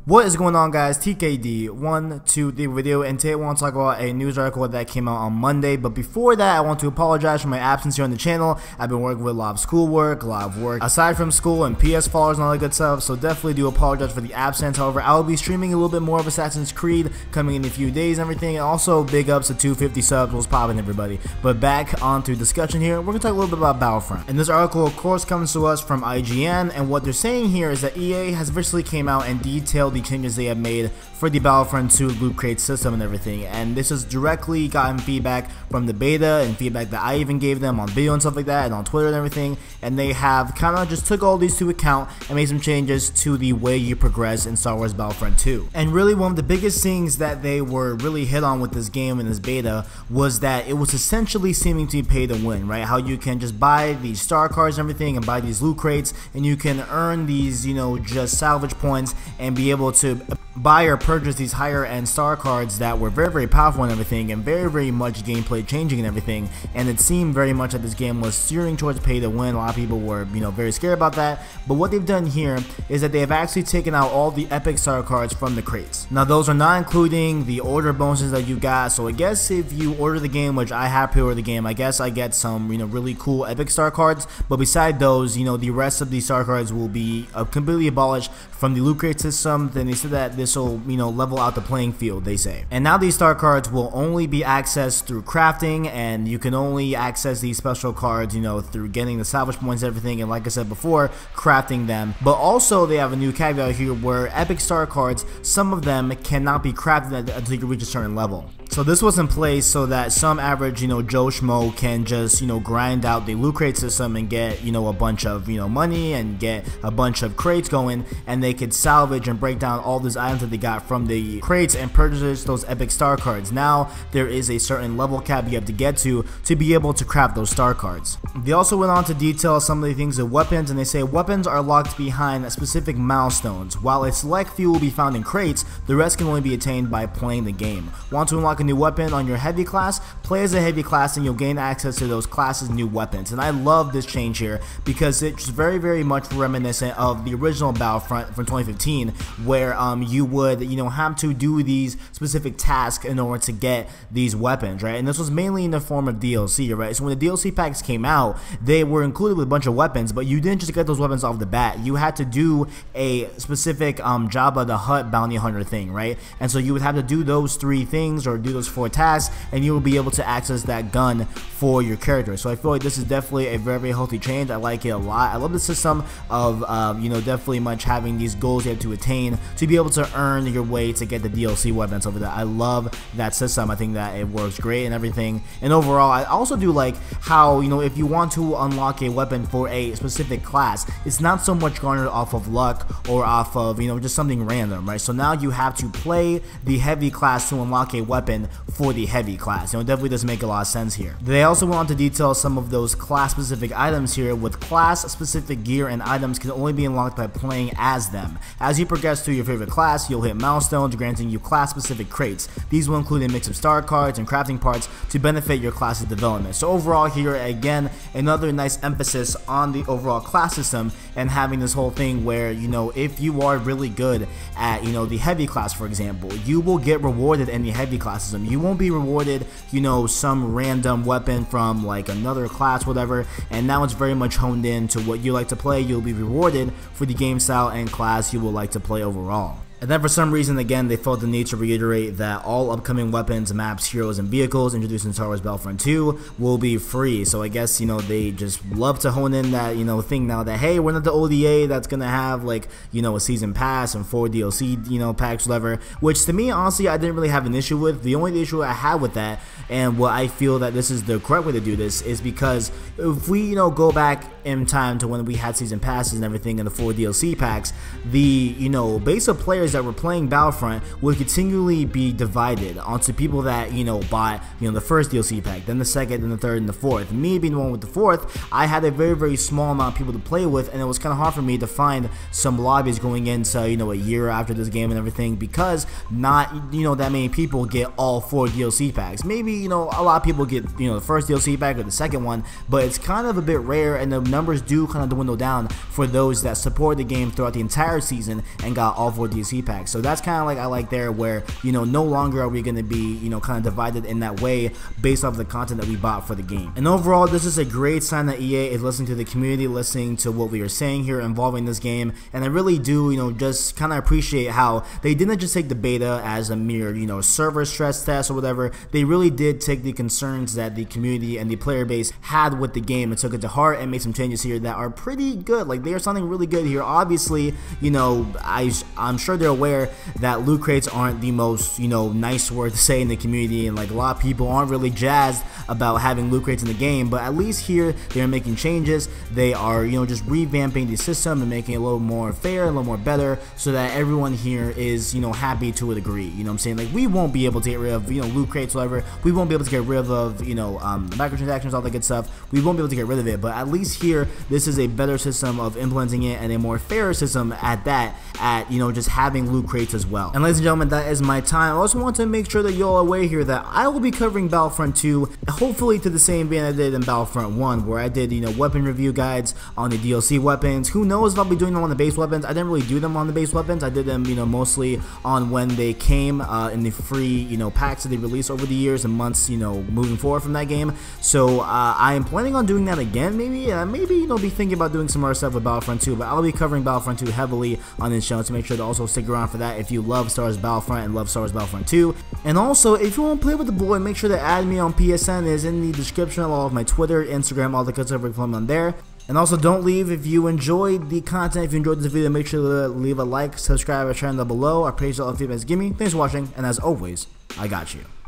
What is going on, guys? TKD 123 video, and today I want to talk about a news article that came out on Monday. But before that, I want to apologize for my absence here on the channel. I've been working with a lot of schoolwork, a lot of work aside from school, and PS followers and all that good stuff, so definitely do apologize for the absence. However, I will be streaming a little bit more of Assassin's Creed coming in a few days and everything, and also big ups to 250 subs. What's poppin', everybody? But back on to discussion here, we're going to talk a little bit about Battlefront. And this article, of course, comes to us from IGN, and what they're saying here is that EA has officially came out and detailed the changes they have made for the Battlefront 2 loot crate system and everything, and this has directly gotten feedback from the beta and feedback that I even gave them on video and stuff like that and on Twitter and everything, and they have kind of just took all these to account and made some changes to the way you progress in Star Wars Battlefront 2. And really one of the biggest things that they were really hit on with this game and this beta was that it was essentially seeming to be pay to win, right? How you can just buy these star cards and everything and buy these loot crates, and you can earn these, you know, just salvage points and be able to buy or purchase these higher end star cards that were very powerful and everything, and very much gameplay changing and everything. And it seemed very much that this game was steering towards pay to win. A lot of people were, you know, very scared about that. But what they've done here is that they have actually taken out all the epic star cards from the crates. Now those are not including the order bonuses that you got. So I guess if you order the game, which I have pre-ordered the game, I guess I get some, you know, really cool epic star cards. But beside those, you know, the rest of the star cards will be completely abolished from the loot crate system. Then they said that this will, you know, level out the playing field, they say. And now these star cards will only be accessed through crafting, and you can only access these special cards, you know, through getting the salvage points and everything, and like I said before, crafting them. But also they have a new caveat here where epic star cards, some of them cannot be crafted until you reach a certain level. So this was in place so that some average, you know, Joe Schmo can just, you know, grind out the loot crate system and get, you know, a bunch of, you know, money and get a bunch of crates going, and they could salvage and break down all these items that they got from the crates and purchase those epic star cards. Now there is a certain level cap you have to get to be able to craft those star cards. They also went on to detail some of the things of weapons, and they say weapons are locked behind specific milestones. While a select few will be found in crates, the rest can only be attained by playing the game. Want to unlock a new weapon on your heavy class? Play as a heavy class and you'll gain access to those classes' new weapons. And I love this change here because it's very much reminiscent of the original Battlefront from 2015, where you would, you know, have to do these specific tasks in order to get these weapons, right? And this was mainly in the form of DLC, right? So when the DLC packs came out, they were included with a bunch of weapons, but you didn't just get those weapons off the bat. You had to do a specific Jabba the Hutt bounty hunter thing, right? And so you would have to do those 3 things or do those 4 tasks, and you will be able to access that gun for your character. So I feel like this is definitely a very healthy change. I like it a lot. I love the system of you know, definitely much having these goals you have to attain to be able to earn your way to get the DLC weapons over there. I love that system. I think that it works great and everything. And overall, I also do like how, you know, if you want to unlock a weapon for a specific class, it's not so much garnered off of luck or off of, you know, just something random, right? So now you have to play the heavy class to unlock a weapon for the heavy class. You know, it definitely does make a lot of sense here. They also went on to detail some of those class specific items here, with class specific gear and items can only be unlocked by playing as them. As you progress through your favorite class, you'll hit milestones granting you class specific crates. These will include a mix of star cards and crafting parts to benefit your class's development. So overall here, again, another nice emphasis on the overall class system and having this whole thing where, you know, if you are really good at, you know, the heavy class, for example, you will get rewarded in the heavy class system. You won't be rewarded, you know, some random weapon from like another class, whatever. And now it's very much honed in to what you like to play. You'll be rewarded for the game style and class you will like to play overall. And then for some reason, again, they felt the need to reiterate that all upcoming weapons, maps, heroes, and vehicles introduced in Star Wars Battlefront 2 will be free. So I guess, you know, they just love to hone in that, you know, thing now that, hey, we're not the ODA that's going to have, like, you know, a season pass and 4 DLC, you know, packs, whatever. Which to me, honestly, I didn't really have an issue with. The only issue I had with that, and what I feel that this is the correct way to do this, is because if we, you know, go back in time to when we had season passes and everything and the 4 DLC packs, the, you know, base of players that were playing Battlefront would continually be divided onto people that, you know, bought, you know, the first DLC pack, then the second, then the third, and the fourth. Me being the one with the fourth, I had a very small amount of people to play with, and it was kind of hard for me to find some lobbies going into, you know, a year after this game and everything, because not, you know, that many people get all 4 DLC packs. Maybe, you know, a lot of people get, you know, the first DLC pack or the second one, but it's kind of a bit rare, and the numbers do kind of dwindle down for those that support the game throughout the entire season and got all 4 DLC DLC packs. So that's kind of like I like there, where, you know, no longer are we going to be, you know, kind of divided in that way based off the content that we bought for the game. And overall, this is a great sign that EA is listening to the community, listening to what we are saying here involving this game. And I really do, you know, just kind of appreciate how they didn't just take the beta as a mere, you know, server stress test or whatever. They really did take the concerns that the community and the player base had with the game and took it to heart and made some changes here that are pretty good. Like, they are sounding really good here. Obviously, you know, I'm sure they're aware that loot crates aren't the most, you know, nice word to say in the community, and like a lot of people aren't really jazzed about having loot crates in the game, but at least here they're making changes. They are, you know, just revamping the system and making it a little more fair, a little more better, so that everyone here is, you know, happy to a degree. You know what I'm saying? Like, we won't be able to get rid of, you know, loot crates, whatever. We won't be able to get rid of, you know, microtransactions, all that good stuff. We won't be able to get rid of it, but at least here, this is a better system of implementing it, and a more fair system at that, at, you know, just having loot crates as well. And ladies and gentlemen, that is my time. I also want to make sure that y'all are aware here that I will be covering Battlefront 2, hopefully to the same vein I did in Battlefront 1, where I did, you know, weapon review guides on the DLC weapons. Who knows if I'll be doing them on the base weapons. I didn't really do them on the base weapons. I did them, you know, mostly on when they came in the free, you know, packs that they released over the years and months, you know, moving forward from that game. So I am planning on doing that again, maybe, you know, be thinking about doing some more stuff with Battlefront 2, but I'll be covering Battlefront 2 heavily on this channel, to make sure to also stick around for that if you love Star Wars Battlefront and love Star Wars Battlefront 2. And also, if you want to play with the boy, make sure to add me on PSN. It is in the description of all of my Twitter, Instagram, all the good stuff we're filming on there. And also, don't leave if you enjoyed the content. If you enjoyed this video, make sure to leave a like, subscribe, or share down below. I appreciate all the feedback. Give me. Thanks for watching, and as always, I got you.